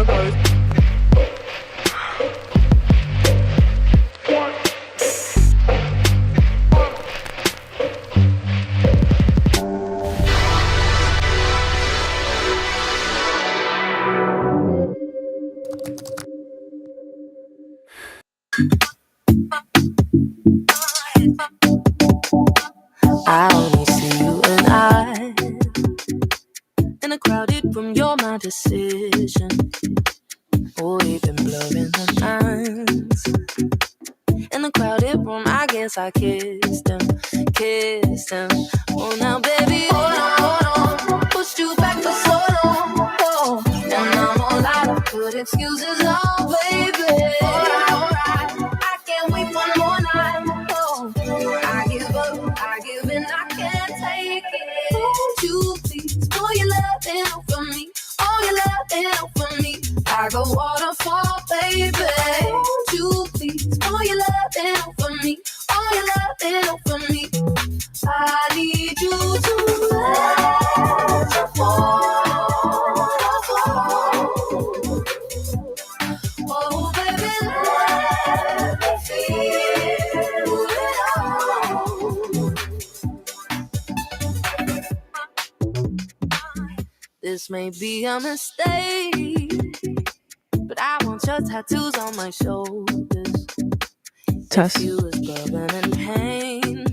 Metaverse. I only see you and I in a crowded room. You're my decision. Oh, we've been blurring the lines. In a crowded room, I guess I kissed him. Oh, now baby, hold on. Pushed you back for so long. Oh, and I'm all out of good excuses. Oh, baby, alright. I can't wait one more night. Oh, I give in, I can't take it. Won't you please pour your love out for me? All your love out for me. I go waterfall, baby. Won't you please pour your love out for me? All your love out for me. I need you to let your waterfall. Oh, baby, let me feel it all. This may be a mistake, but I want your tattoos on my shoulders. Test. If you was bourbon and pain,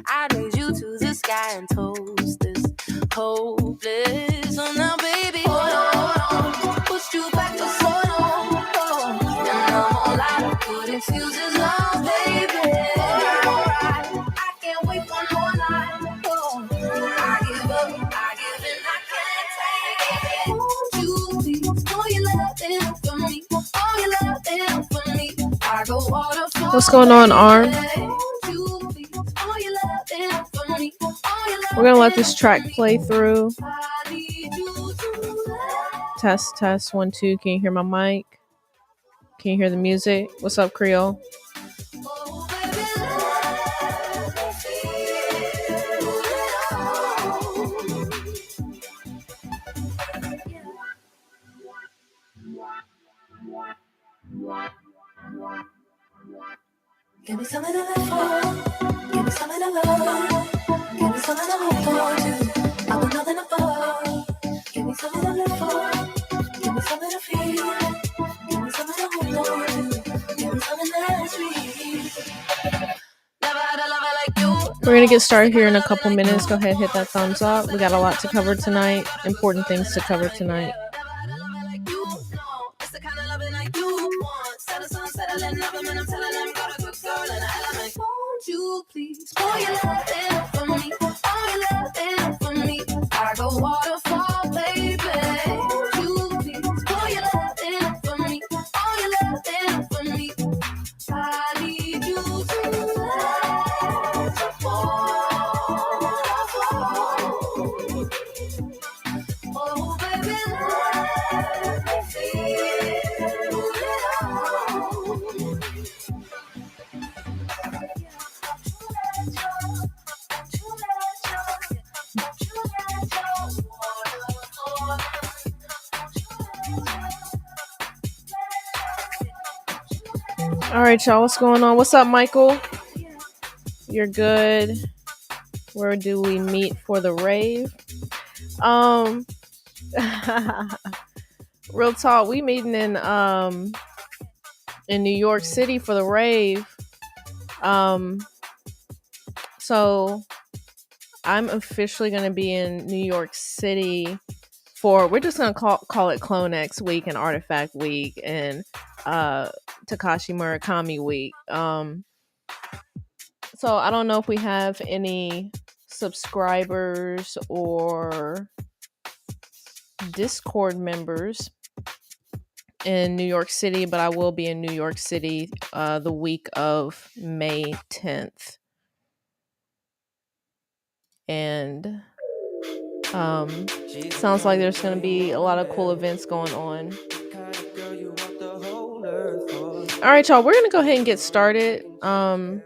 I'd raise you to the sky and toast this hopeless. So now, baby, hold on. Pushed you back for so long. Oh, and I'm all out of good excuses now, baby. Alright, I can't wait one more night. Oh, I give up, I give in, I can't take it. Won't you please pour your love in for me? All your love in for me. I go waterfall. What's going on, Arm? We're gonna let this track play through. Test 1 2. Can you hear my mic? Can you hear the music? What's up, Creole? Give me some of the love, give me some of the love, give me some of the hope for you. I want nothing above. Give me some of the love, give me some of the feel, give me some of the hope for you. Give me some of that sweet. Never had a lover like you. We're gonna get started here in a couple minutes. Go ahead, hit that thumbs up. We got a lot to cover tonight. Important things to cover tonight. Won't you please pour your love in for me? All your love in for me. I go waterfall, baby. Won't you please pour your love in for me? All your love in for me. I need you to let your waterfall. Oh, baby, let me feel it all. All right, y'all. What's going on? What's up, Michael? You're good. Where do we meet for the rave? Real talk. We meeting in New York City for the rave. So I'm officially going to be in New York City for, we're just going to call it Clone X Week and Artifact Week and Takashi Murakami Week. So I don't know if we have any subscribers or Discord members in New York City, but I will be in New York City the week of May 10th. And sounds like there's going to be a lot of cool events going on. All right, y'all, we're going to go ahead and get started. Arm,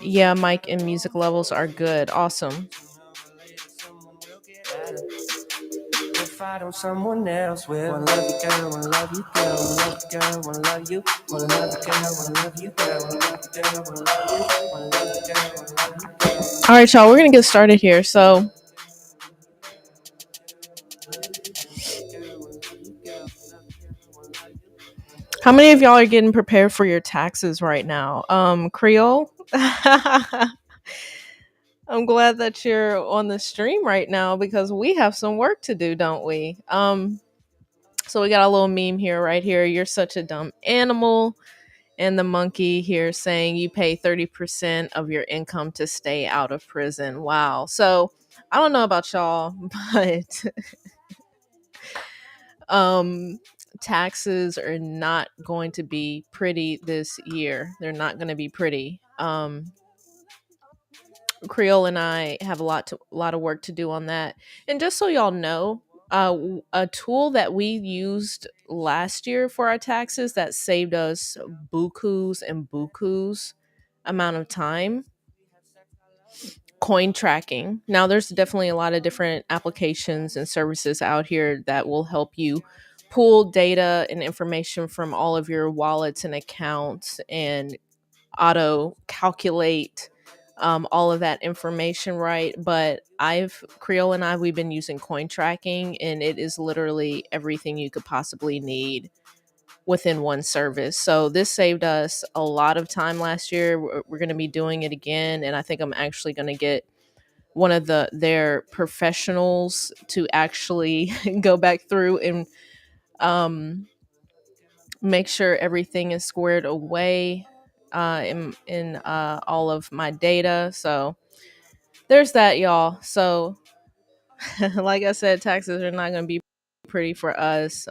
Yeah, mic and music levels are good. Awesome. Fight on someone else with one love you girl, one love you girl, one love you girl, one love you, one love you girl, one love you girl, one love you girl, one love you, one love you girl, one love you girl. All right, y'all, we're gonna get started here. So how many of y'all are getting prepared for your taxes right now? Creole? I'm glad that you're on the stream right now because we have some work to do, don't we? So we got a little meme here, right here. You're such a dumb animal. And the monkey here saying you pay 30% of your income to stay out of prison. Wow. So I don't know about y'all, but taxes are not going to be pretty this year. They're not going to be pretty. Creole and I have a lot of work to do on that. And just so y'all know, a tool that we used last year for our taxes that saved us bukus and bukus amount of time, coin tracking. Now there's definitely a lot of different applications and services out here that will help you pull data and information from all of your wallets and accounts and auto calculate all of that information, right? But Creole and we've been using coin tracking, and it is literally everything you could possibly need within one service. So this saved us a lot of time last year. We're going to be doing it again, and I think I'm actually going to get one of their professionals to actually go back through and make sure everything is squared away in all of my data. So there's that, y'all. So like I said, taxes are not going to be pretty for us.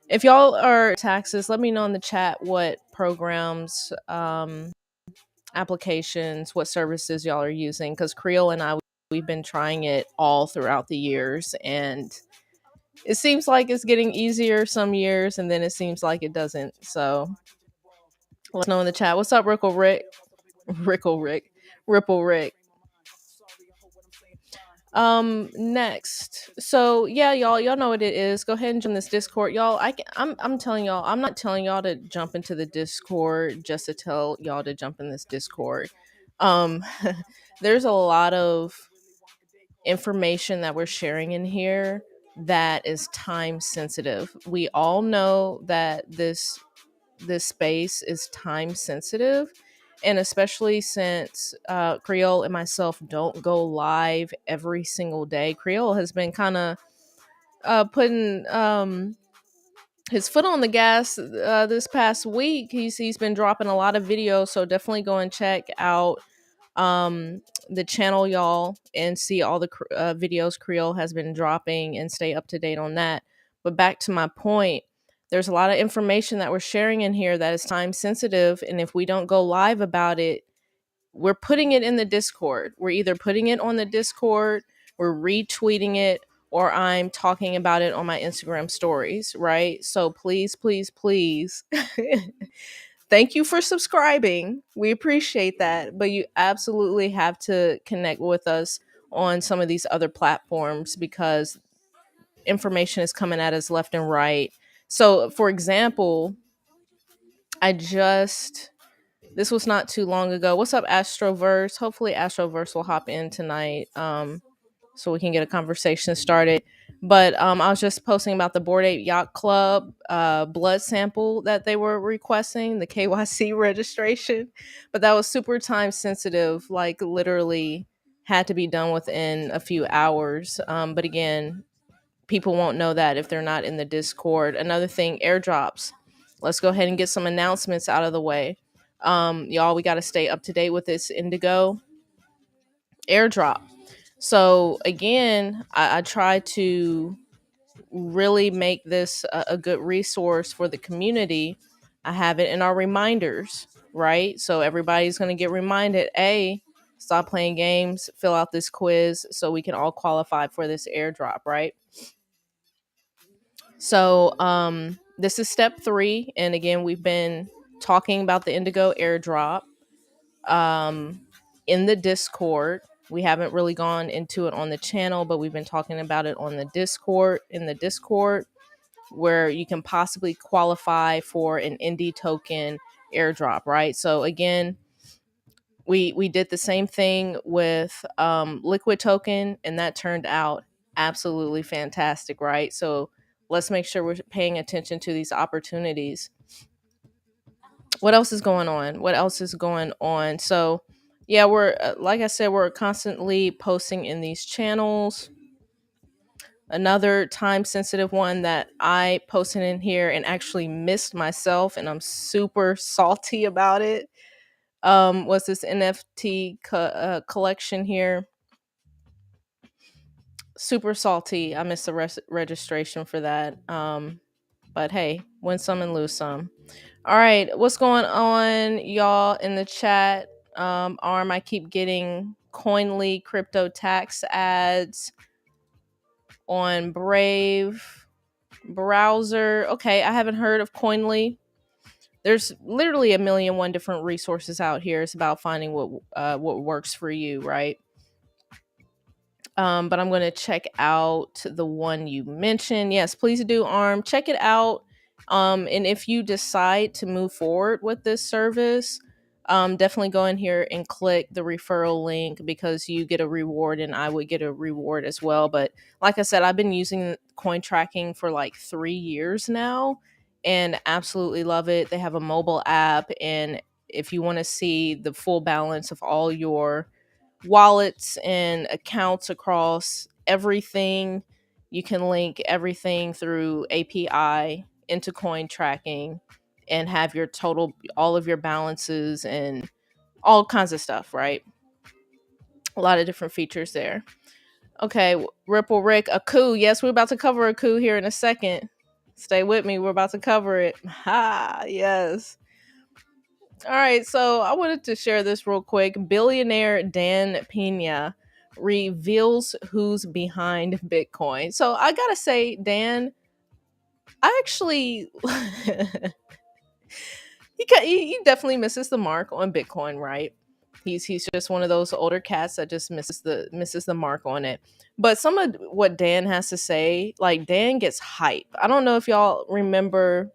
If y'all are taxes, let me know in the chat what programs, applications, what services y'all are using, because Creole and we've been trying it all throughout the years, and it seems like it's getting easier some years, and then it seems like it doesn't. So let us know in the chat. What's up, Rickle Rick? Rickle Rick. Ripple Rick. Next. So yeah, y'all know what it is. Go ahead and join this Discord. Y'all, I'm telling y'all, I'm not telling y'all to jump into the Discord just to tell y'all to jump in this Discord. Um there's a lot of information that we're sharing in here that is time sensitive. We all know that this space is time sensitive, and especially since Creole and myself don't go live every single day. Creole has been kind of putting his foot on the gas this past week. He's been dropping a lot of videos, so definitely go and check out the channel, y'all, and see all the videos Creole has been dropping and stay up to date on that. But back to my point, there's a lot of information that we're sharing in here that is time sensitive, and if we don't go live about it, we're putting it in the Discord. We're either putting it on the Discord, we're retweeting it, or I'm talking about it on my Instagram stories, right? So please, please, please thank you for subscribing. We appreciate that. But you absolutely have to connect with us on some of these other platforms because information is coming at us left and right. So, for example, this was not too long ago. What's up, Astroverse? Hopefully, Astroverse will hop in tonight. So we can get a conversation started. But I was just posting about the Bored Ape Yacht Club blood sample that they were requesting, the KYC registration. But that was super time sensitive, like literally had to be done within a few hours. But again, people won't know that if they're not in the Discord. Another thing, airdrops. Let's go ahead and get some announcements out of the way. Y'all, we got to stay up to date with this Indigo airdrop. So again, I try to really make this a good resource for the community. I have it in our reminders, right? So everybody's going to get reminded, stop playing games, fill out this quiz so we can all qualify for this airdrop, right? So this is step 3. And again, we've been talking about the Indigo airdrop um, in the Discord. We haven't really gone into it on the channel, but we've been talking about it on the Discord, in the Discord, where you can possibly qualify for an indie token airdrop, right? So again, we did the same thing with liquid token, and that turned out absolutely fantastic, right? So let's make sure we're paying attention to these opportunities. What else is going on? What else is going on? So yeah, we're like I said, we're constantly posting in these channels. Another time sensitive one that I posted in here and actually missed myself, and I'm super salty about it, was this NFT collection here. Super salty. I missed the registration for that. But hey, win some and lose some. All right, what's going on, y'all, in the chat? Arm, I keep getting Coinly crypto tax ads on Brave browser. Okay, I haven't heard of Coinly. There's literally a million one different resources out here. It's about finding what works for you, right? But I'm going to check out the one you mentioned. Yes, please do, Arm. Check it out. And if you decide to move forward with this service, definitely go in here and click the referral link, because you get a reward and I would get a reward as well. But like I said, I've been using coin tracking for like 3 years now and absolutely love it. They have a mobile app, and if you want to see the full balance of all your wallets and accounts across everything, you can link everything through API into coin tracking and have your total, all of your balances and all kinds of stuff, right? A lot of different features there. Okay, Ripple Rick, a coup. Yes, we're about to cover a coup here in a second. Stay with me. We're about to cover it. Ha, yes. All right, so I wanted to share this real quick. Billionaire Dan Pena reveals who's behind Bitcoin. So I gotta say, Dan, I actually he definitely misses the mark on Bitcoin, right? He's just one of those older cats that just misses the mark on it. But some of what Dan has to say, like, Dan gets hype. I don't know if y'all remember.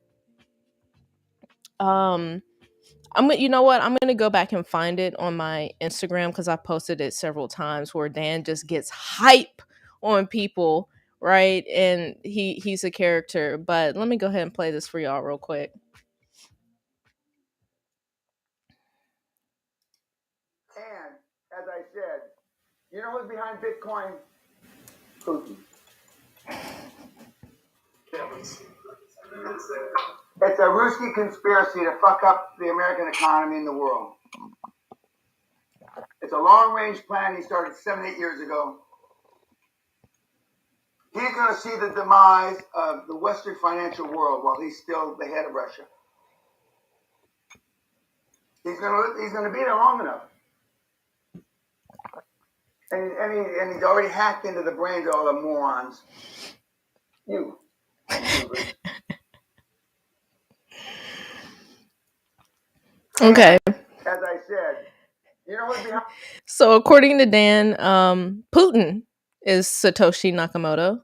You know what? I'm gonna go back and find it on my Instagram, because I posted it several times, where Dan just gets hype on people, right? And he's a character. But let me go ahead and play this for y'all real quick. And as I said, you know who's behind Bitcoin? Putin. It's a Ruski conspiracy to fuck up the American economy and the world. It's a long-range plan he started 7-8 years ago. He's going to see the demise of the Western financial world while he's still the head of Russia. He's going to be there long enough. And he's already hacked into the brains of all the morons. You. Okay. As I said, you know what's behind? So according to Dan, Putin is Satoshi Nakamoto.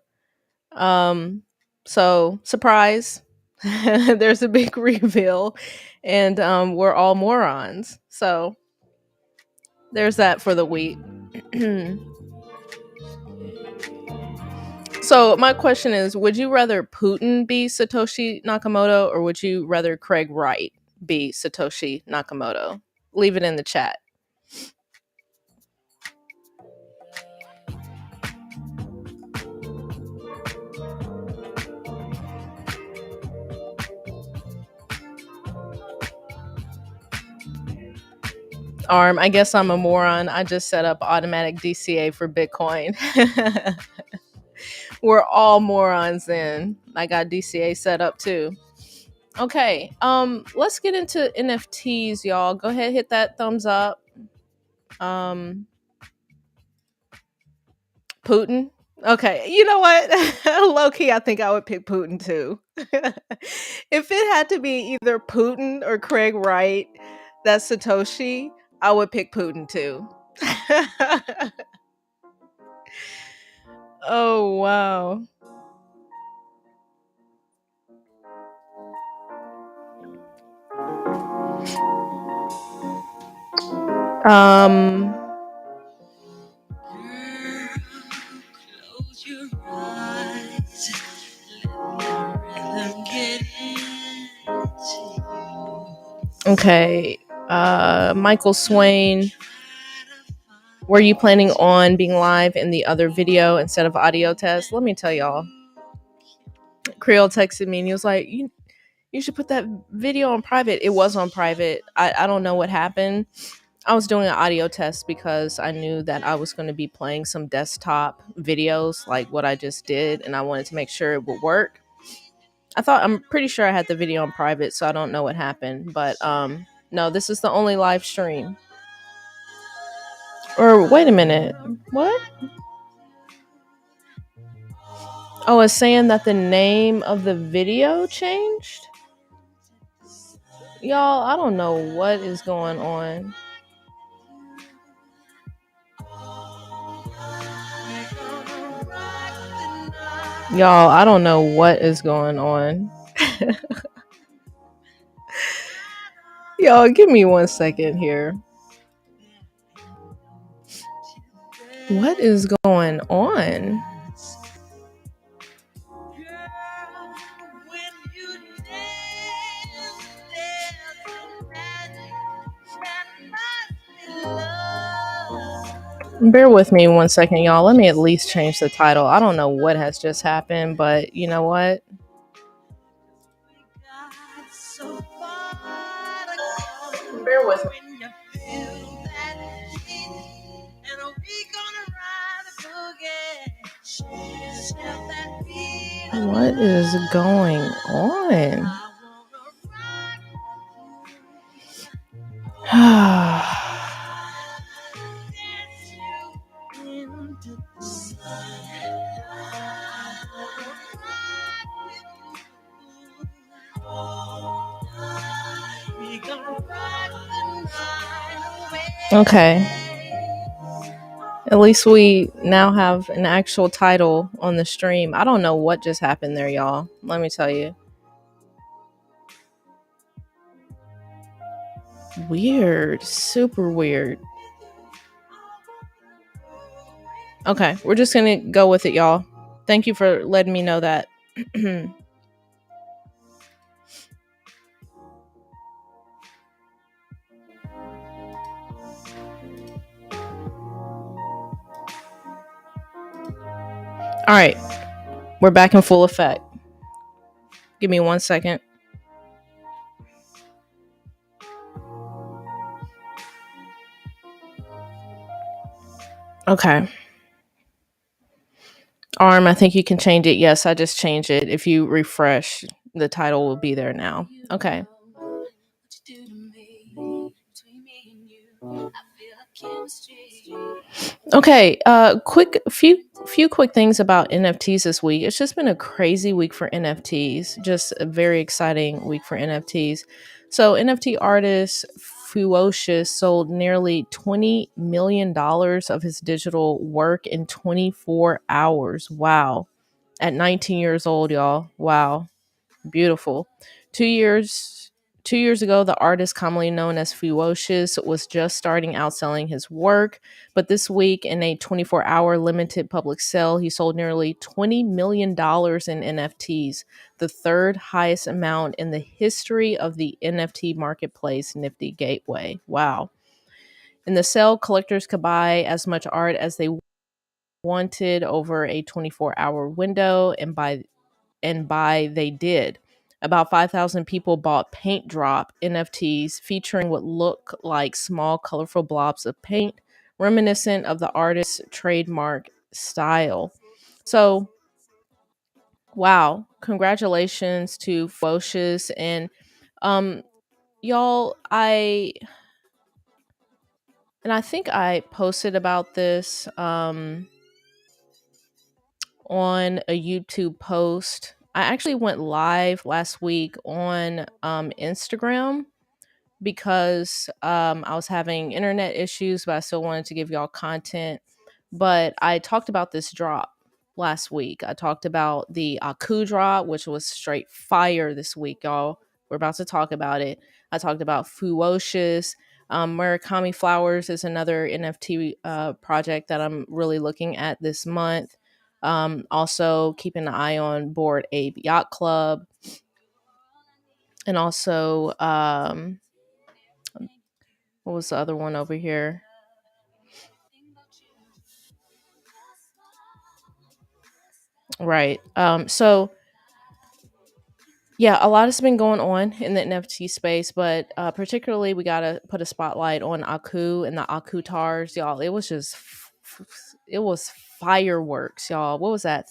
So surprise, there's a big reveal, and we're all morons. So there's that for the week. So my question is, would you rather Putin be Satoshi Nakamoto, or would you rather Craig Wright be Satoshi Nakamoto? Leave it in the chat. Arm, I guess I'm a moron. I just set up automatic DCA for Bitcoin. We're all morons then. I got DCA set up too. Okay, let's get into NFTs, y'all. Go ahead, hit that thumbs up. Putin. Okay, you know what? Low key, I think I would pick Putin too. If it had to be either Putin or Craig Wright, that's Satoshi, I would pick Putin too. Oh wow. Um Close your eyes. Let the rhythm get into you. okay. Michael Swain, were you planning on being live in the other video instead of audio test? Let me tell y'all. Creole texted me and he was like, you should put that video on private. It was on private. I don't know what happened. I was doing an audio test because I knew that I was going to be playing some desktop videos like what I just did, and I wanted to make sure it would work. I'm pretty sure I had the video on private, so I don't know what happened. But no, this is the only live stream. Or wait a minute. What? Oh, it's saying that the name of the video changed? Y'all, I don't know what is going on. Y'all, I don't know what is going on. Y'all, give me 1 second here. What is going on? Bear with me 1 second, y'all. Let me at least change the title. I don't know what has just happened, but you know what? Bear with me. What is going on? Okay. At least we now have an actual title on the stream. I don't know what just happened there, y'all. Let me tell you. Weird. Super weird. Okay, we're just gonna go with it, y'all. Thank you for letting me know that. All right, we're back in full effect. Give me 1 second. Okay. Arm, I think you can change it. Yes, I just changed it. If you refresh, the title will be there now. Okay. Okay, few quick things about NFTs this week. It's just been a crazy week for NFTs. Just a very exciting week for NFTs. So NFT artist FEWOCiOUS sold nearly $20 million of his digital work in 24 hours. Wow. At 19 years old, y'all. Wow. Beautiful. 2 years ago, the artist commonly known as FEWOCiOUS was just starting out selling his work, but this week in a 24-hour limited public sale, he sold nearly $20 million in NFTs, the third highest amount in the history of the NFT marketplace Nifty Gateway. Wow. In the sale, collectors could buy as much art as they wanted over a 24-hour window, and buy they did. About 5,000 people bought Paint Drop NFTs featuring what look like small, colorful blobs of paint, reminiscent of the artist's trademark style. So, wow, congratulations to FEWOCiOUS. And y'all, I think I posted about this on a YouTube post I actually went live last week on Instagram because I was having internet issues, but I still wanted to give y'all content. But I talked about this drop last week. I talked about the Aku drop, which was straight fire this week, y'all. We're about to talk about it. I talked about FEWOCiOUS. Murakami Flowers is another NFT project that I'm really looking at this month. Also, keeping an eye on Bored Ape Yacht Club. And also, what was the other one over here? Right. So yeah, a lot has been going on in the NFT space, but particularly we gotta put a spotlight on Aku and the Aku Tars, y'all. It was just it was fireworks, y'all. What was that?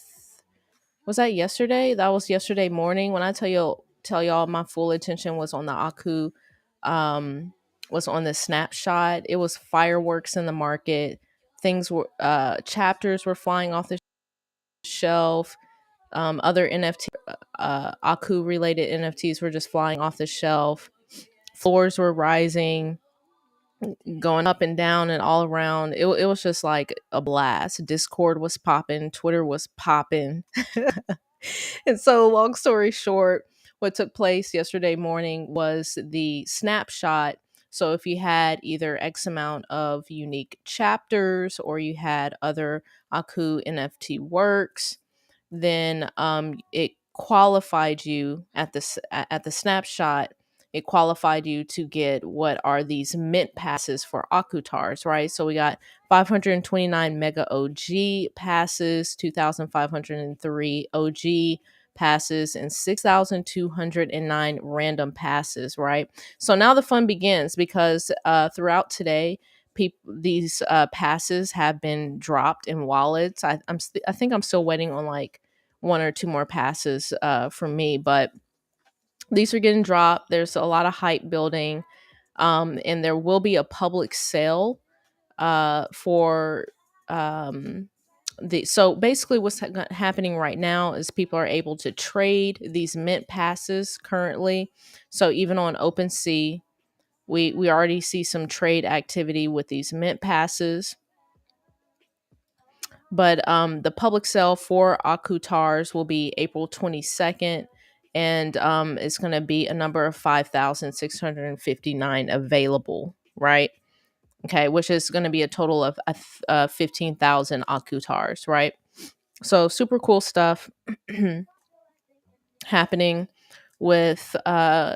Was that yesterday? That was yesterday morning. When I tell y'all my full attention was on the Aku, was on the snapshot. It was fireworks in the market. Things were chapters were flying off the shelf. Other NFT, Aku related NFTs were just flying off the shelf. Floors were rising, going up and down and all around. It was just like a blast. Discord was popping, Twitter was popping. And so, long story short, what took place yesterday morning was the snapshot. So, if you had either X amount of unique chapters or you had other Aku NFT works, then it qualified you at the snapshot. It qualified you to get what are these mint passes for Akutars, right? So we got 529 mega OG passes, 2,503 OG passes, and 6,209 random passes, right? So now the fun begins because throughout today, these passes have been dropped in wallets. I think I'm still waiting on like one or two more passes from me, but these are getting dropped. There's a lot of hype building, and there will be a public sale for the. So basically, what's happening right now is people are able to trade these mint passes currently. So even on OpenSea, we already see some trade activity with these mint passes. But the public sale for Akutars will be April 22nd, and it's going to be a number of 5,659 available, right? Okay, which is going to be a total of 15,000 Akutars, right? So super cool stuff happening with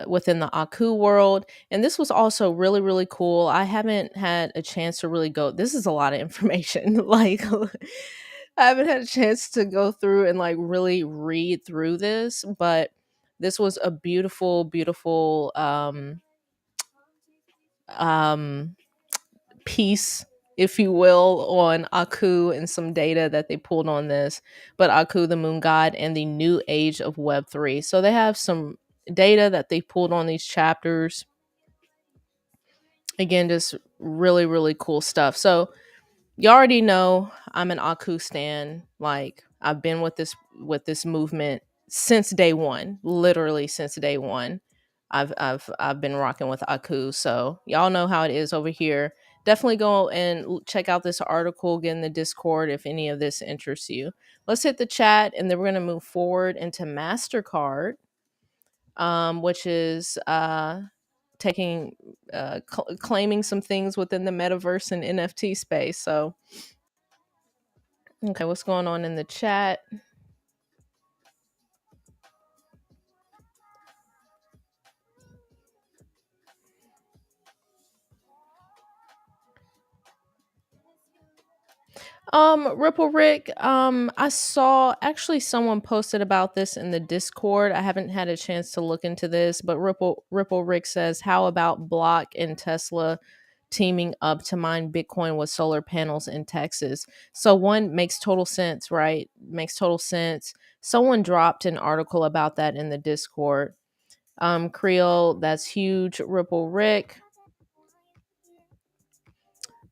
within the Aku world. And this was also really, really cool. I haven't had a chance to really go. This is a lot of information. Like I haven't had a chance to go through and like really read through this, but this was a beautiful, beautiful um piece, if you will, on Aku and some data that they pulled on this. But Aku, the moon god, and the new age of Web3. So they have some data that they pulled on these chapters. Again, just really, really cool stuff. So you already know I'm an Aku stan. Like I've been with this movement since day one, literally since day one. I've been rocking with Aku, so y'all know how it is over here. Definitely go and check out this article, get in the Discord if any of this interests you. Let's hit the chat, and then we're gonna move forward into Mastercard, which is taking claiming some things within the metaverse and NFT space. So okay, what's going on in the chat? Ripple Rick, I saw actually someone posted about this in the Discord. I haven't had a chance to look into this, but Ripple Rick says, how about Block and Tesla teaming up to mine Bitcoin with solar panels in Texas? So one makes total sense, right? Makes total sense. Someone dropped an article about that in the Discord. Creole, that's huge. Ripple Rick.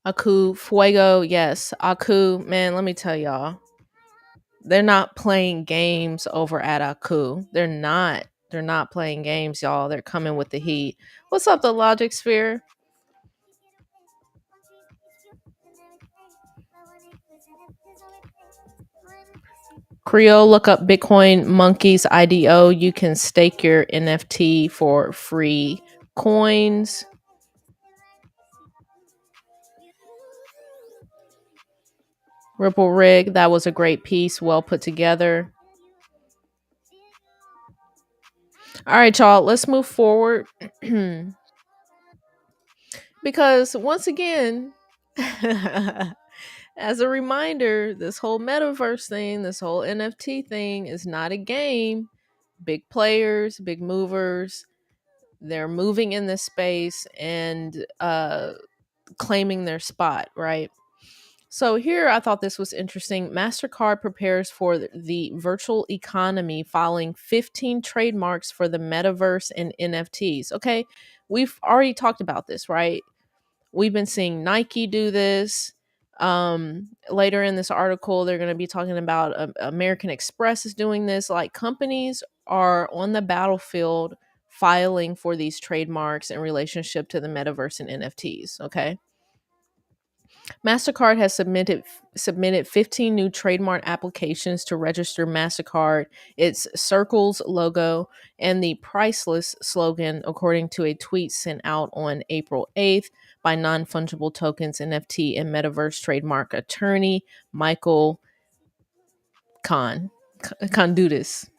Aku, Fuego, yes. Aku, man, let me tell y'all. They're not playing games over at Aku. They're not. They're not playing games, y'all. They're coming with the heat. What's up, the Logic Sphere? Creole, look up Bitcoin Monkeys IDO. You can stake your NFT for free coins. Ripple Rig, that was a great piece, well put together. All right, y'all, let's move forward. Because once again, as a reminder, this whole metaverse thing, this whole NFT thing is not a game. Big players, big movers, they're moving in this space and claiming their spot, right? So here I thought this was interesting. Mastercard prepares for the virtual economy, filing 15 trademarks for the metaverse and NFTs. Okay, we've already talked about this, right? We've been seeing Nike do this. Later in this article, they're going to be talking about American Express is doing this. Like, companies are on the battlefield filing for these trademarks in relationship to the metaverse and NFTs. Okay. Mastercard has submitted 15 new trademark applications to register Mastercard, its circles logo, and the priceless slogan, according to a tweet sent out on April 8th by non-fungible tokens NFT and metaverse trademark attorney Michael Condutis.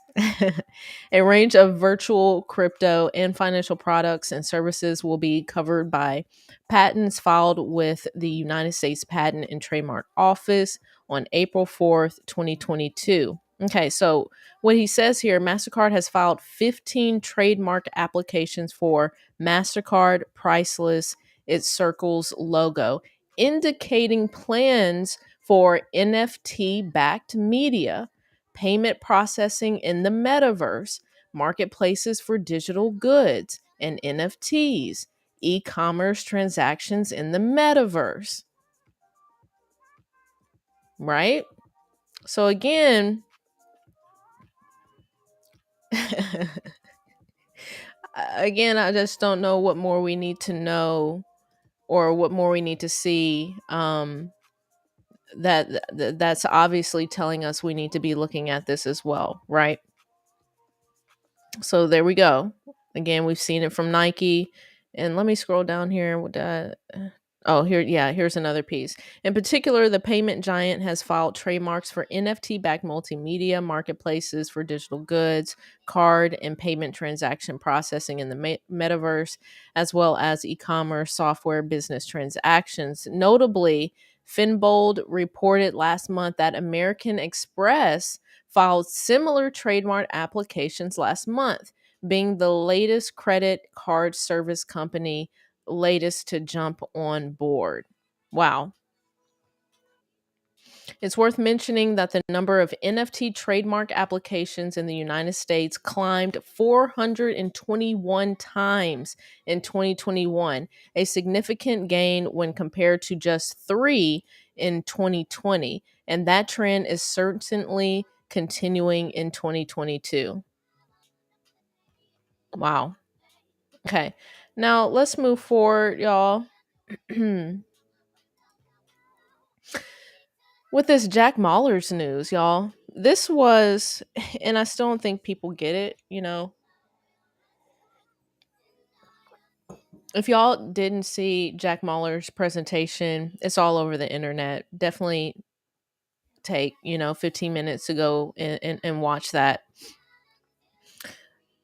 A range of virtual crypto and financial products and services will be covered by patents filed with the United States Patent and Trademark Office on April 4th, 2022. Okay, so what he says here, Mastercard has filed 15 trademark applications for Mastercard Priceless, its Circles logo, indicating plans for NFT backed media, payment processing in the metaverse, marketplaces for digital goods and NFTs, e commerce transactions in the metaverse. Right? So, again, I just don't know what more we need to know or what more we need to see. That's obviously telling us we need to be looking at this as well, right? So there we go. Again, we've seen it from Nike. And let me scroll down here. Oh, here, yeah, here's another piece. In particular, the payment giant has filed trademarks for NFT backed multimedia marketplaces for digital goods, card, and payment transaction processing in the metaverse, as well as e commerce software business transactions. Notably, Finbold reported last month that American Express filed similar trademark applications last month, being the latest credit card service company latest to jump on board. Wow. It's worth mentioning that the number of NFT trademark applications in the United States climbed 421 times in 2021, a significant gain when compared to just 3 in 2020. And that trend is certainly continuing in 2022. Wow. Okay. Now let's move forward, y'all. With this Jack Mahler's news, y'all. This was, and I still don't think people get it, you know. If y'all didn't see Jack Mahler's presentation, it's all over the internet. Definitely take, 15 minutes to go and watch that.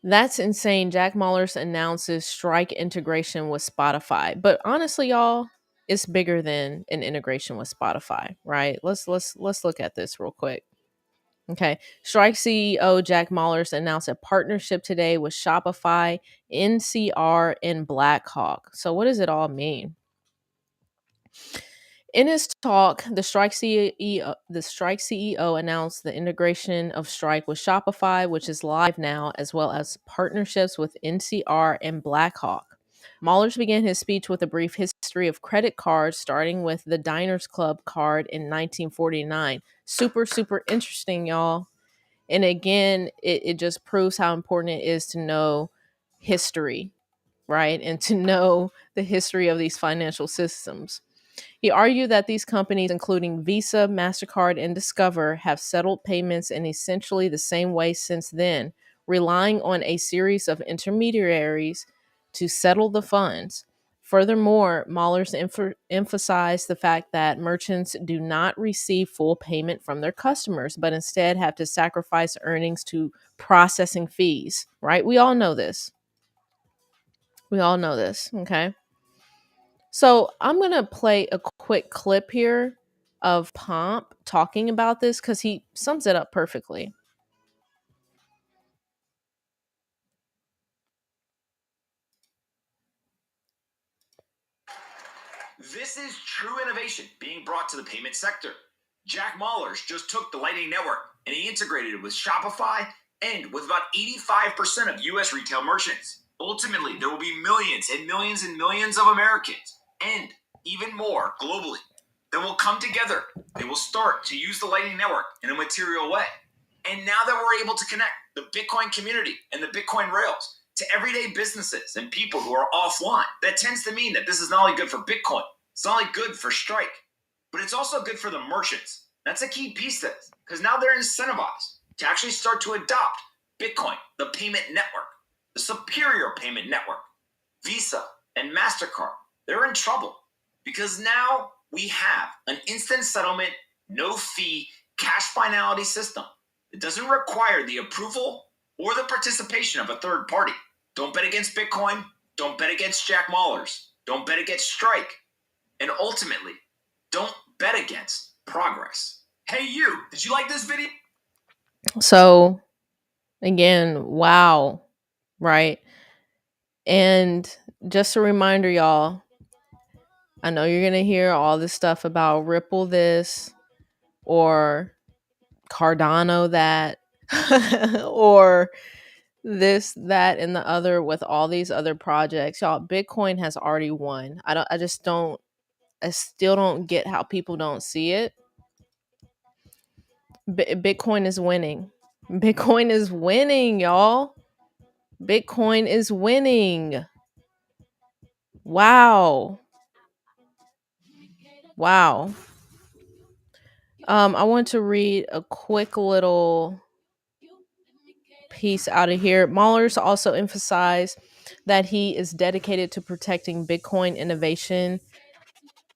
That's insane. Jack Mahler's announces Strike integration with Spotify. But honestly, y'all, it's bigger than an integration with Spotify, right? Let's look at this real quick. Okay. Strike CEO Jack Mahler's announced a partnership today with Shopify, NCR, and Blackhawk. So what does it all mean? In his talk, the Strike CEO announced the integration of Strike with Shopify, which is live now, as well as partnerships with NCR and Blackhawk. Mahler's began his speech with a brief history of credit cards, starting with the Diners Club card in 1949. Super, super interesting, y'all. And again, it just proves how important it is to know history, right? And to know the history of these financial systems. He argued that these companies, including Visa, MasterCard, and Discover, have settled payments in essentially the same way since then, relying on a series of intermediaries to settle the funds. Furthermore, Mahler's emphasized the fact that merchants do not receive full payment from their customers, but instead have to sacrifice earnings to processing fees, right? We all know this. We all know this, okay? So I'm going to play a quick clip here of Pomp talking about this because he sums it up perfectly. This is true innovation being brought to the payment sector. Jack Mallers just took the Lightning Network and he integrated it with Shopify and with about 85% of US retail merchants. Ultimately, there will be millions and millions and millions of Americans and even more globally that will come together. They will start to use the Lightning Network in a material way. And now that we're able to connect the Bitcoin community and the Bitcoin rails to everyday businesses and people who are offline, that tends to mean that this is not only good for Bitcoin, it's not only good for Strike, but it's also good for the merchants. That's a key piece to this, because now they're incentivized to actually start to adopt Bitcoin, the payment network, the superior payment network. Visa and Mastercard, they're in trouble because now we have an instant settlement, no fee, cash finality system. It doesn't require the approval or the participation of a third party. Don't bet against Bitcoin. Don't bet against Jack Mallers. Don't bet against Strike. And ultimately, don't bet against progress. Hey, you, did you like this video? So, again, wow, right? And just a reminder, y'all, I know you're going to hear all this stuff about Ripple this or Cardano that or this, that, and the other with all these other projects. Y'all, Bitcoin has already won. I still don't get how people don't see it. Bitcoin is winning. Bitcoin is winning, y'all. Bitcoin is winning. Wow. Wow. I want to read a quick little piece out of here. Mahler's also emphasized that he is dedicated to protecting Bitcoin innovation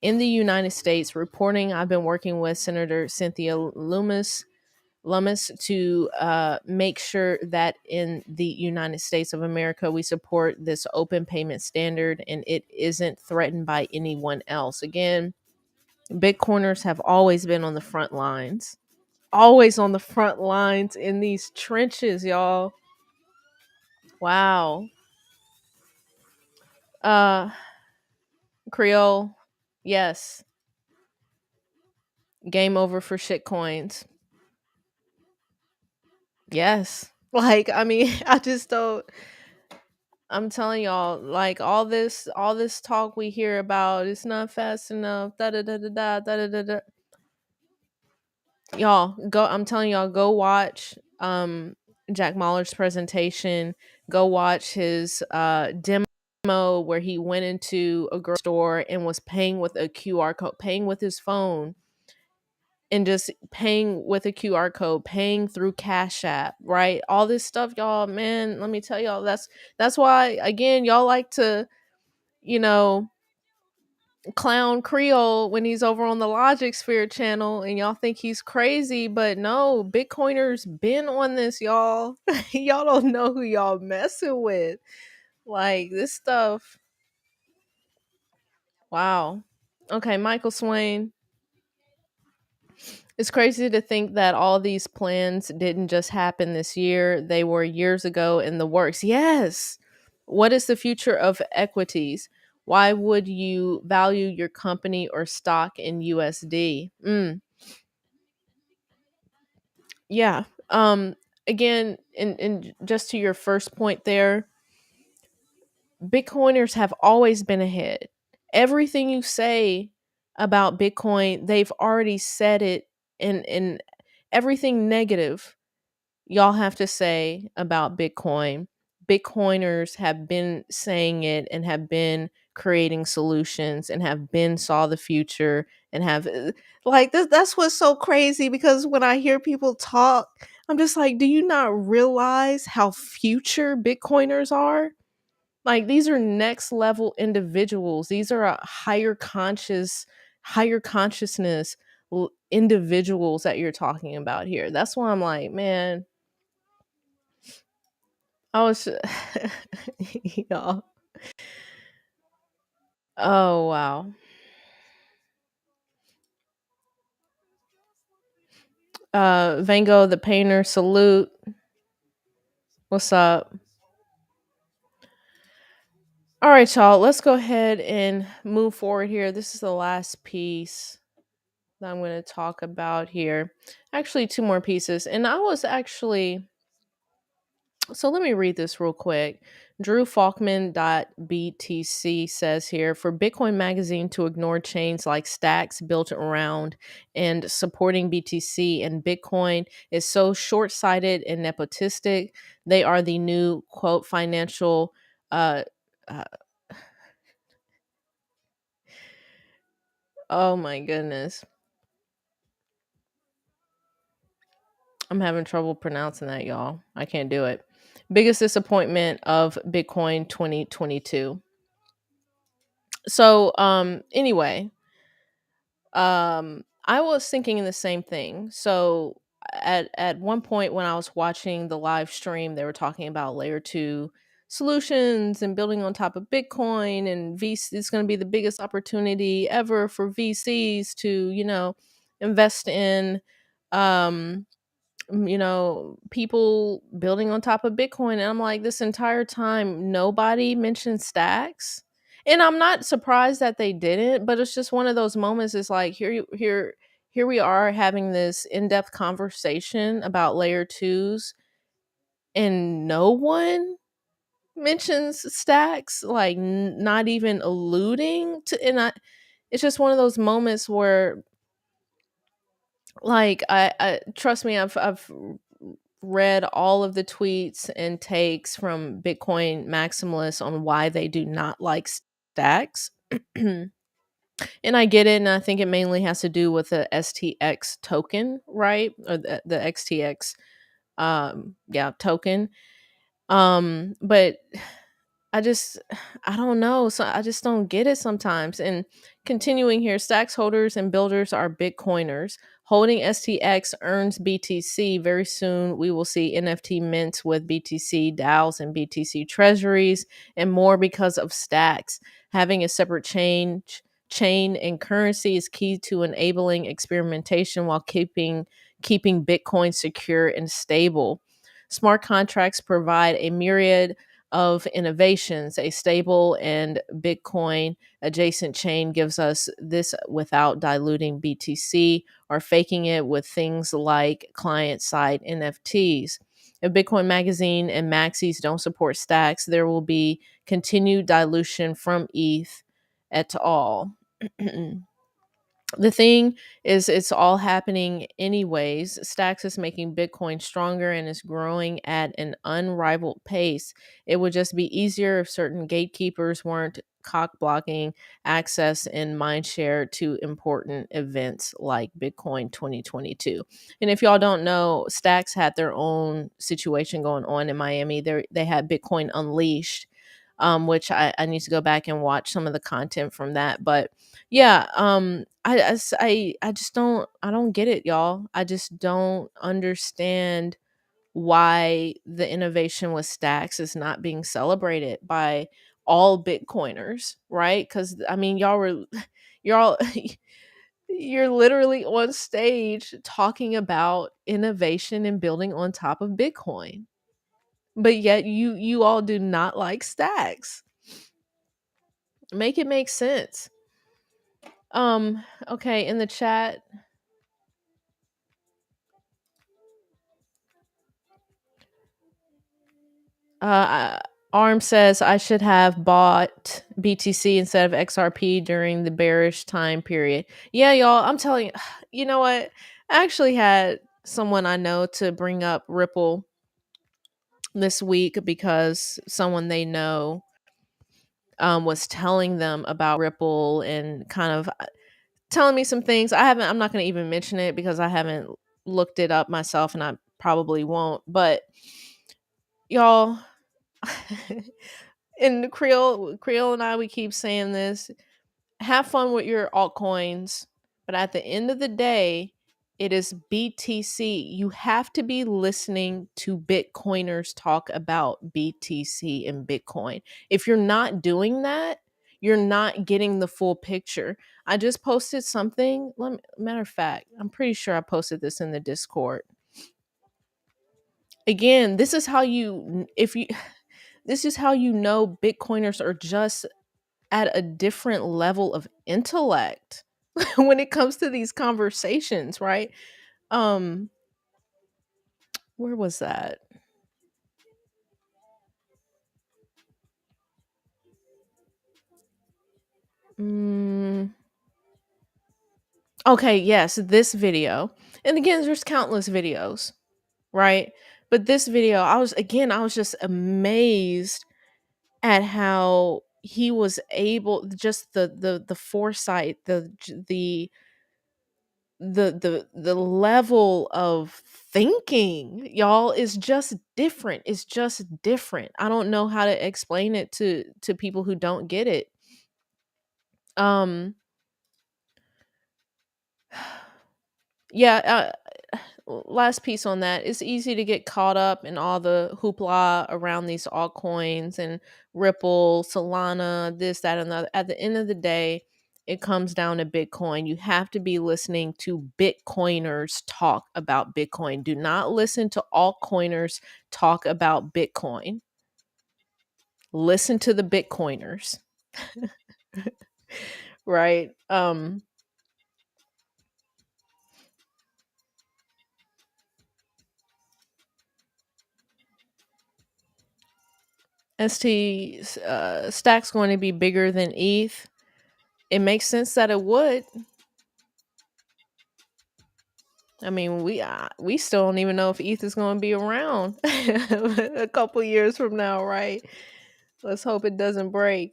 in the United States. Reporting, I've been working with Senator Cynthia Lummis to make sure that in the United States of America, we support this open payment standard and it isn't threatened by anyone else. Again, Bitcoiners have always been on the front lines, always on the front lines in these trenches, y'all. Wow. Uh, Creole, yes. Game over for shitcoins. Yes. Like, I mean, I just don't. I'm telling y'all, like all this talk we hear about, it's not fast enough. Da da da da da da da da. Y'all go. I'm telling y'all, go watch Jack Mahler's presentation. Go watch his demo where he went into a grocery store and was paying with a QR code, paying with his phone, and just paying with a QR code, paying through Cash App, right? All this stuff, y'all, man, let me tell y'all, that's why again, y'all like to, you know, clown Creole when he's over on the Logic Sphere channel and y'all think he's crazy, but no, Bitcoiners been on this, y'all. Y'all don't know who y'all messing with. Like this stuff. Wow. Okay, Michael Swain. It's crazy to think that all these plans didn't just happen this year. They were years ago in the works. Yes. What is the future of equities? Why would you value your company or stock in USD? Yeah. Again, and just to your first point there, Bitcoiners have always been ahead. Everything you say about Bitcoin, they've already said it in everything negative y'all have to say about Bitcoin. Bitcoiners have been saying it and have been creating solutions and have been saw the future and have like that's what's so crazy because when I hear people talk, I'm just like, do you not realize how future Bitcoiners are? Like these are next level individuals. These are a higher consciousness individuals that you're talking about here. That's why I'm like, man, I was y'all. Oh wow. Van Gogh the painter, salute. What's up? All right, y'all. Let's go ahead and move forward here. This is the last piece that I'm going to talk about here. Actually, two more pieces. And I was actually so let me read this real quick. DrewFalkman.btc says here for Bitcoin Magazine to ignore chains like Stacks built around and supporting BTC and Bitcoin is so short sighted and nepotistic. They are the new, quote, financial. Uh, uh, oh my goodness. I'm having trouble pronouncing that, y'all. I can't do it. Biggest disappointment of Bitcoin 2022. So, anyway, I was thinking the same thing. So at one point when I was watching the live stream, they were talking about layer 2 solutions and building on top of Bitcoin, and VC is going to be the biggest opportunity ever for VCs to, invest in um people building on top of Bitcoin. And I'm like, this entire time, nobody mentioned stacks. And I'm not surprised that they didn't, but it's just one of those moments. It's like here we are having this in-depth conversation about layer twos, and no one mentions stacks, like not even alluding to. It's just one of those moments where, like, I trust me, I've read all of the tweets and takes from Bitcoin maximalists on why they do not like stacks. And I get it, and I think it mainly has to do with the STX token, right? Or the XTX token. But I don't know. So I just don't get it sometimes. And continuing here, stacks holders and builders are Bitcoiners. Holding STX earns BTC. Very soon we will see NFT mints with BTC DAOs and BTC treasuries and more because of stacks. Having a separate chain and currency is key to enabling experimentation while keeping Bitcoin secure and stable. Smart contracts provide a myriad of innovations. A stable and Bitcoin adjacent chain gives us this without diluting BTC or faking it with things like client side NFTs. If Bitcoin Magazine and Maxis don't support stacks, there will be continued dilution from ETH et al. The thing is, it's all happening anyways. Stacks is making Bitcoin stronger and is growing at an unrivaled pace. It would just be easier if certain gatekeepers weren't cock blocking access and mindshare to important events like Bitcoin 2022. And if y'all don't know, Stacks had their own situation going on in Miami. They had Bitcoin Unleashed, which I need to go back and watch some of the content from that. But yeah, I just don't get it, y'all. I just don't understand why the innovation with stacks is not being celebrated by all Bitcoiners, right? Because I mean, you're all you're literally on stage talking about innovation and building on top of Bitcoin, but yet you all do not like stacks. Make it make sense. Okay, in the chat, uh ARM says I should have bought BTC instead of XRP during the bearish time period. Yeah, y'all, I'm telling you, you know what? I actually had someone I know to bring up Ripple this week because someone they know was telling them about Ripple and kind of telling me some things. I'm not going to even mention it because I haven't looked it up myself and I probably won't. But y'all, and Creole and I, we keep saying this. Have fun with your altcoins, but at the end of the day, it is BTC. You have to be listening to Bitcoiners talk about BTC and Bitcoin. If you're not doing that, you're not getting the full picture. I just posted something. Matter of fact, I'm pretty sure I posted this in the Discord. Again, this is how you this is how you know Bitcoiners are just at a different level of intellect when it comes to these conversations, right? Um where was that? Mm, okay, yes, this video. And again, there's countless videos, right? But this video, I was just amazed at how he was able, just the foresight, the level of thinking, y'all, is just different. It's just different. I don't know how to explain it to people who don't get it. Um yeah, last piece on that. It's easy to get caught up in all the hoopla around these altcoins and Ripple, Solana, this, that, and the other. At the end of the day, it comes down to Bitcoin. You have to be listening to Bitcoiners talk about Bitcoin. Do not listen to altcoiners talk about Bitcoin. Listen to the Bitcoiners. Right? Stack's going to be bigger than ETH. It makes sense that it would. I mean, we still don't even know if ETH is going to be around a couple years from now, right? Let's hope it doesn't break.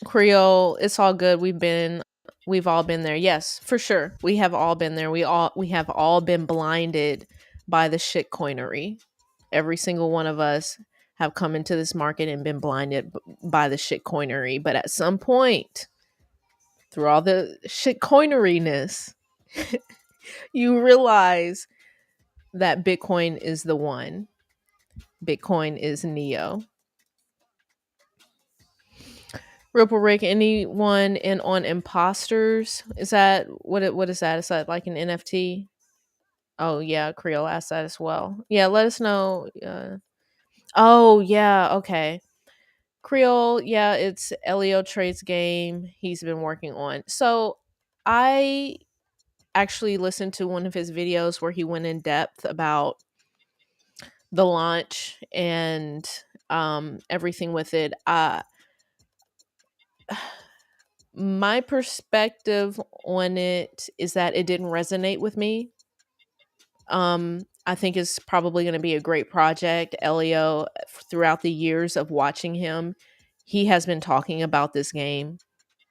Creole, it's all good. We've all been there. Yes, for sure. We have all been there. We have all been blinded by the shitcoinery. Every single one of us have come into this market and been blinded by the shitcoinery. But at some point, through all the shitcoineriness, you realize that Bitcoin is the one. Bitcoin is Neo. Ripple Rick, anyone in on imposters? Is that what is that? Is that like an NFT? Oh yeah, Creole asked that as well. Yeah, let us know. Oh yeah, okay. Creole, yeah, it's Elio Trade's game he's been working on. So I actually listened to one of his videos where he went in depth about the launch and everything with it. My perspective on it is that it didn't resonate with me. I think it's probably going to be a great project. Elio, throughout the years of watching him, he has been talking about this game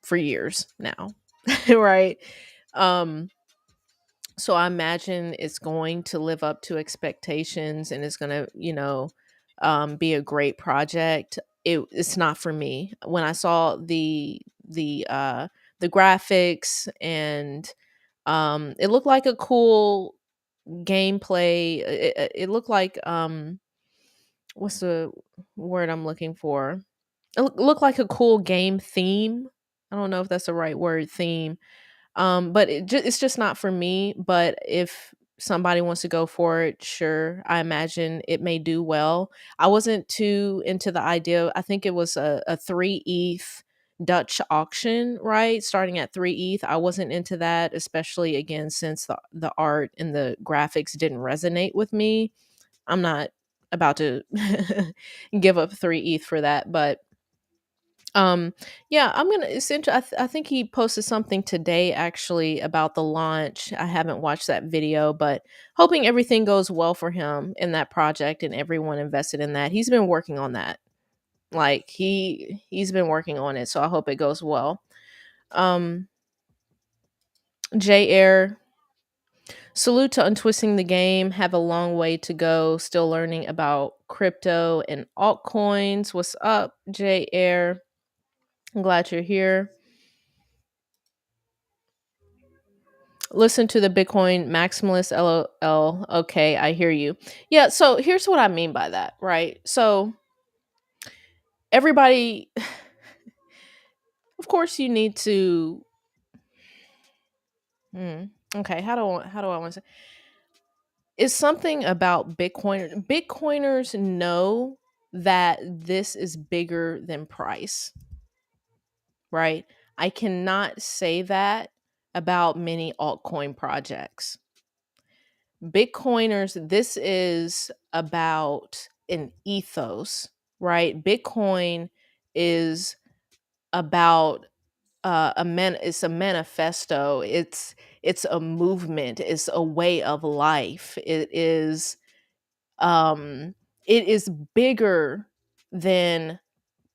for years now, right? Um, so I imagine it's going to live up to expectations and it's going to, be a great project. It's not for me. When I saw the graphics and it looked like a cool gameplay. It looked like what's the word I'm looking for? Looked like a cool game theme. I don't know if that's the right word, theme. But it's just not for me. But if somebody wants to go for it, sure. I imagine it may do well. I wasn't too into the idea. I think it was a 3 ETH Dutch auction, right? Starting at 3 ETH. I wasn't into that, especially again, since the art and the graphics didn't resonate with me. I'm not about to give up 3 ETH for that, but yeah, I'm gonna it's I think he posted something today actually about the launch. I haven't watched that video, but hoping everything goes well for him in that project and everyone invested in that. He's been working on that. Like he's been working on it, so I hope it goes well. um J Air, salute to untwisting the game, have a long way to go, still learning about crypto and altcoins. What's up, J Air? I'm glad you're here. Listen to the Bitcoin maximalist, LOL. Okay, I hear you. Yeah, so here's what I mean by that, right? So everybody, of course, you need to. Okay, how do I want to say? It's something about Bitcoiners know that this is bigger than price, right? I cannot say that about many altcoin projects. Bitcoiners, this is about an ethos, right? Bitcoin is about it's a manifesto. It's a movement. It's a way of life. Um it is bigger than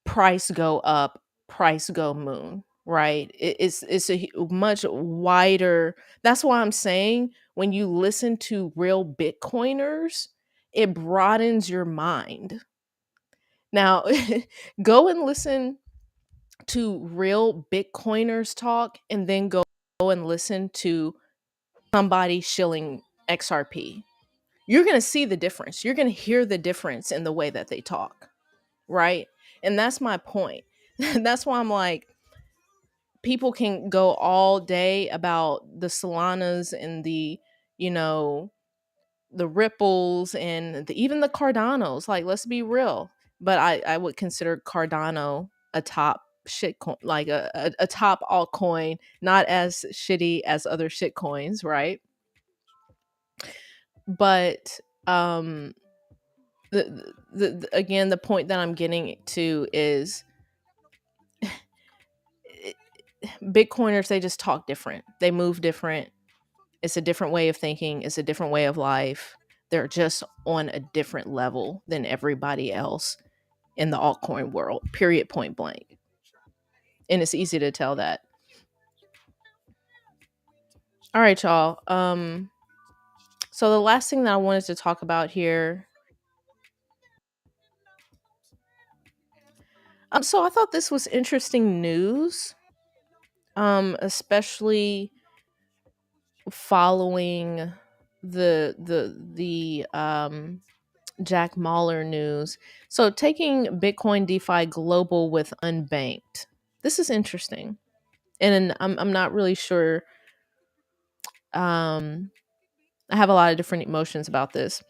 price go up, price go moon, right? It's a much wider. That's why I'm saying when you listen to real Bitcoiners, it broadens your mind. Now, go and listen to real Bitcoiners talk, and then go and listen to somebody shilling XRP. You're going to see the difference. You're going to hear the difference in the way that they talk, right? And that's my point. That's why I'm like, people can go all day about the Solanas and the, you know, the Ripples and even the Cardanos. Like, let's be real. But I would consider Cardano a top shitcoin, like a top altcoin, not as shitty as other shitcoins, right? But again, the point that I'm getting to is Bitcoiners, they just talk different. They move different. It's a different way of thinking. It's a different way of life. They're just on a different level than everybody else in the altcoin world, period, point blank. And it's easy to tell that. All right, y'all. So the last thing that I wanted to talk about here. So I thought this was interesting news. Especially following the Jack Mallers news. So taking Bitcoin DeFi global with Unbanked. This is interesting. And I'm not really sure. I have a lot of different emotions about this.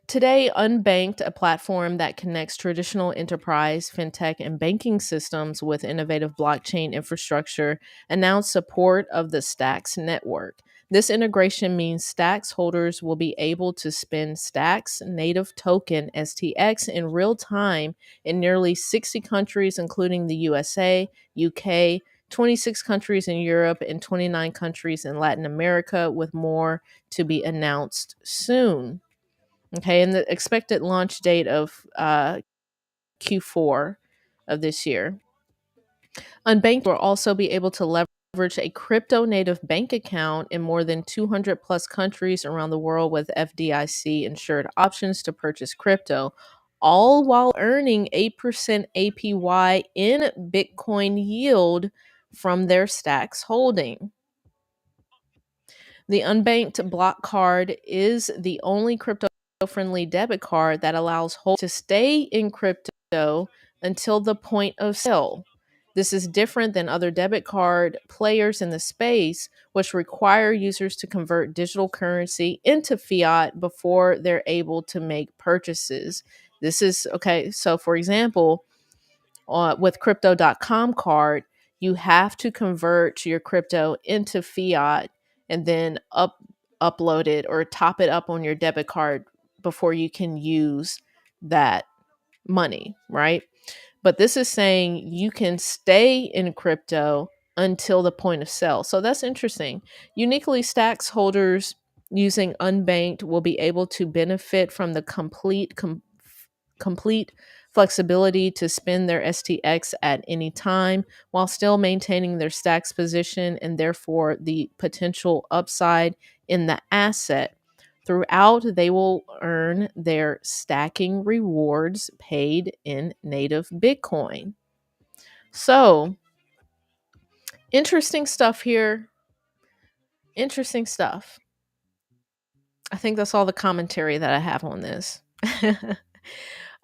Today, Unbanked, a platform that connects traditional enterprise, fintech, and banking systems with innovative blockchain infrastructure, announced support of the Stacks network. This integration means Stacks holders will be able to spend Stacks native token STX in real time in nearly 60 countries, including the USA, UK, 26 countries in Europe, and 29 countries in Latin America, with more to be announced soon. Okay, and the expected launch date of Q4 of this year. Unbanked will also be able to leverage a crypto native bank account in more than 200 plus countries around the world with FDIC insured options to purchase crypto, all while earning 8% APY in Bitcoin yield from their Stacks holding. The Unbanked Blockcard is the only crypto-friendly debit card that allows holders to stay in crypto until the point of sale. This is different than other debit card players in the space, which require users to convert digital currency into fiat before they're able to make purchases. This is okay. So, for example, with Crypto.com card, you have to convert your crypto into fiat and then upload it or top it up on your debit card before you can use that money, right? But this is saying you can stay in crypto until the point of sale. So that's interesting. Uniquely stacks holders using unbanked will be able to benefit from the complete flexibility to spend their STX at any time while still maintaining their stacks position and therefore the potential upside in the asset. Throughout, they will earn their stacking rewards paid in native Bitcoin. So, interesting stuff here. Interesting stuff. I think that's all the commentary that I have on this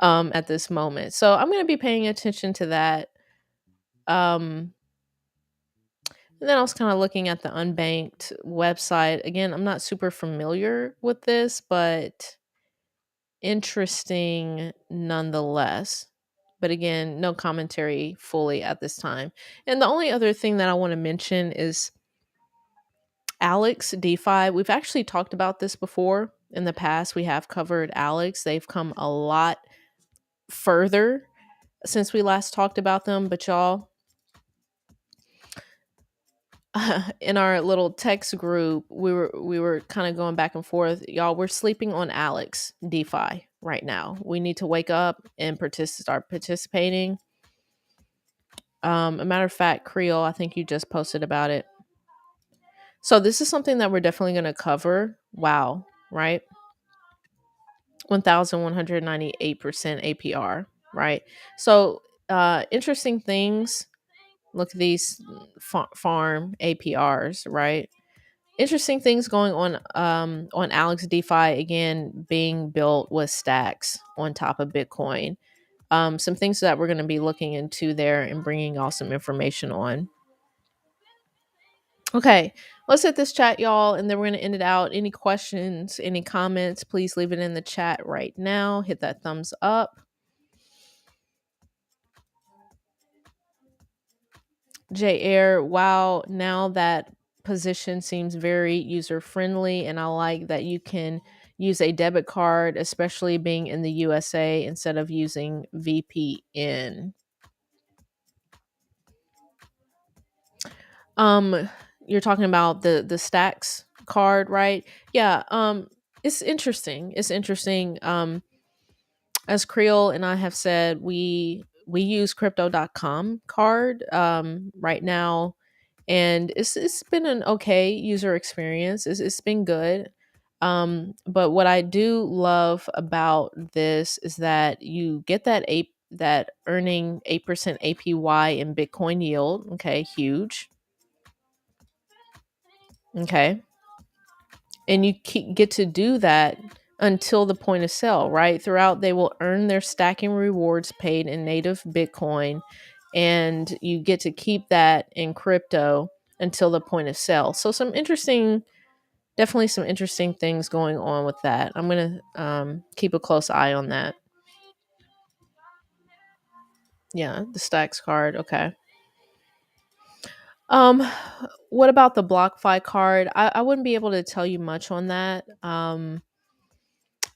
at this moment. So, I'm going to be paying attention to that. And then I was kind of looking at the Unbanked website. Again, I'm not super familiar with this, but interesting nonetheless. But again, no commentary fully at this time. And the only other thing that I want to mention is Alex DeFi. We've actually talked about this before in the past. We have covered Alex. They've come a lot further since we last talked about them. But y'all, in our little text group, we were kind of going back and forth. Y'all, we're sleeping on Alex DeFi right now. We need to wake up and start participating. A matter of fact, Creole, I think you just posted about it. So this is something that we're definitely going to cover. Wow, right? 1,198% APR, right? So interesting things. Look at these farm APRs, right? Interesting things going on Alex DeFi, again, being built with stacks on top of Bitcoin. Some things that we're going to be looking into there and bringing y'all some information on. Okay, let's hit this chat, y'all, and then we're going to end it out. Any questions, any comments, please leave it in the chat right now. Hit that thumbs up. J Air, wow, now that position seems very user friendly, and I like that you can use a debit card, especially being in the USA, instead of using VPN. You're talking about the stacks card, right? Yeah. It's interesting. It's interesting. As Creole and I have said, we use crypto.com card right now, and it's been an okay user experience. It's been good. But what I do love about this is that you get that earning 8% APY in Bitcoin yield. Okay, huge. Okay. And you get to do that until the point of sale, right? Throughout, they will earn their stacking rewards paid in native Bitcoin, and you get to keep that in crypto until the point of sale. So definitely some interesting things going on with that. I'm going to keep a close eye on that. Yeah, the stacks card. Okay. What about the BlockFi card? I wouldn't be able to tell you much on that.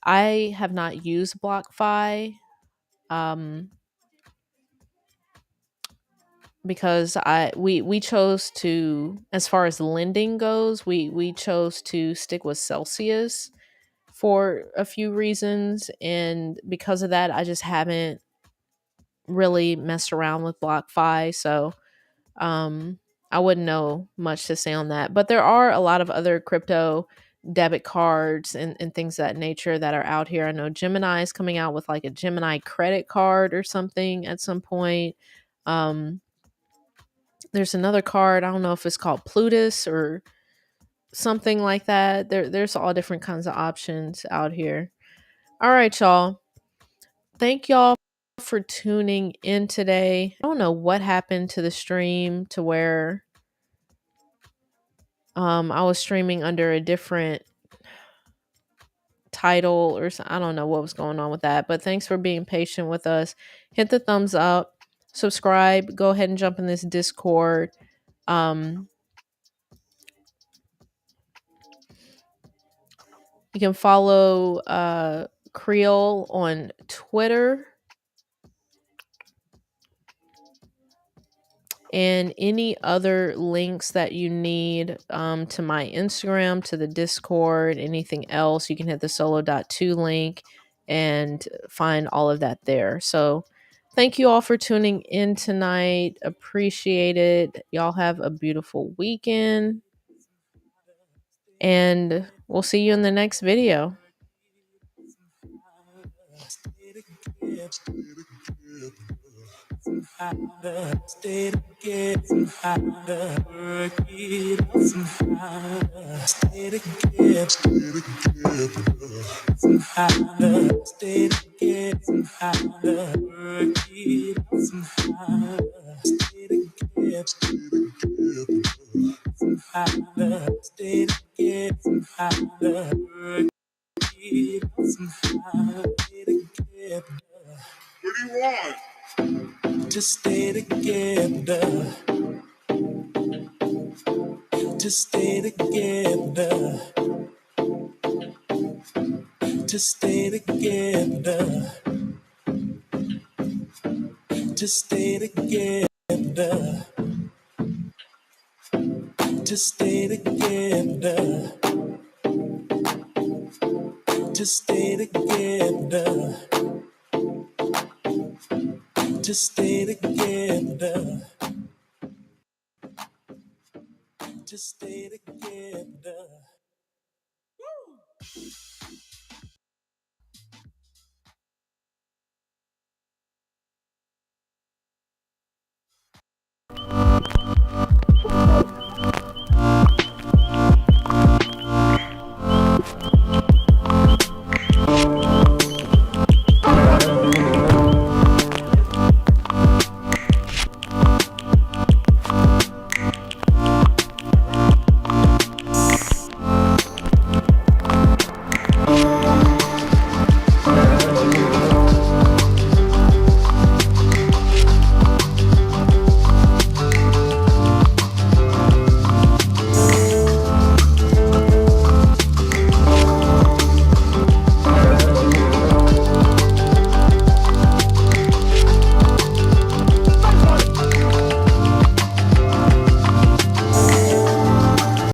I have not used BlockFi because we chose to, as far as lending goes, we chose to stick with Celsius for a few reasons, and because of that, I just haven't really messed around with BlockFi. So I wouldn't know much to say on that. But there are a lot of other crypto debit cards and things of that nature that are out here. I know Gemini is coming out with like a Gemini credit card or something at some point. There's another card. I don't know if it's called Plutus or something like that. There's all different kinds of options out here. All right, y'all. Thank y'all for tuning in today. I don't know what happened to the stream to where I was streaming under a different title or I don't know what was going on with that, but thanks for being patient with us. Hit the thumbs up, subscribe. Go ahead and jump in this Discord. You can follow Creole on Twitter. And any other links that you need to my Instagram, to the Discord, anything else, you can hit the solo.2 link and find all of that there. So thank you all for tuning in tonight. Appreciate it. Y'all have a beautiful weekend. And we'll see you in the next video. Stay together somehow, work it out somehow. Stay together somehow, stay together somehow, work it out somehow. Stay together somehow, stay together somehow, work it out somehow. Stay together. What do you want? Just stay together. Just stay together. Just stay together. Just stay together. Just stay together. Just stay together. Just stay together. Just stay together.